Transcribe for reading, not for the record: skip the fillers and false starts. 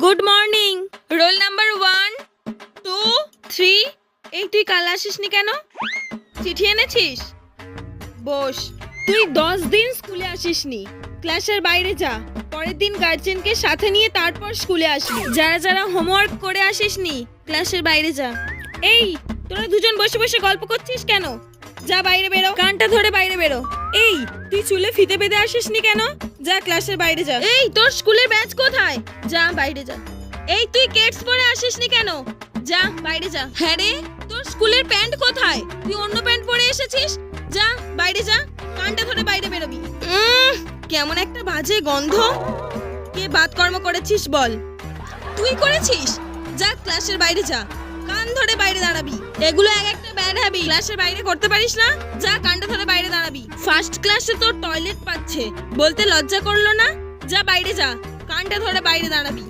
Good morning. Roll number 1 2 3। এই তুই কাল আসিসনি কেন? চিঠি এনেছিস? বস। তুই 10 দিন স্কুলে আসিসনি, ক্লাসের বাইরে যা। পরের দিন গার্জেনকে সাথে নিয়ে তারপর স্কুলে আসবি। যারা যারা হোমওয়ার্ক করে আসিসনি ক্লাসের বাইরে যা। এই তোরা দুজন বসে বসে গল্প করছিস কেন? যা বাইরে বেরো, কানটা ধরে বাইরে বেরো। এই তুই চুলে ফিতে বেঁধে আসিসনি কেন? যা ক্লাসের বাইরে যা। এই তোর স্কুলের ব্যাচ কোথায়? যা বাইরে যা। এই তুই কেটস পরে আসিসনি কেন? যা বাইরে যা। হ্যাঁ রে, তোর স্কুলের প্যান্ট কোথায়? তুই অন্য প্যান্ট পরে এসেছিস। যা বাইরে যা, কানটা ধরে বাইরে বেরোবি। কেমন একটা বাজে গন্ধ। কে বাতকর্ম করেছিস বল? তুই করেছিস? যা ক্লাসের বাইরে যা, কান ধরে বাইরে দাঁড়াবি। এগুলো এক একটা ব্যাড হ্যাবিট, ক্লাসের বাইরে করতে পারিস না? যা কানটা ধরে বাইরে দাঁড়াবি। ফার্স্ট ক্লাসে তোর টয়লেট পাচ্ছে, বলতে লজ্জা করলো না? যা বাইরে যা, কানটা ধরে বাইরে দাঁড়াবি।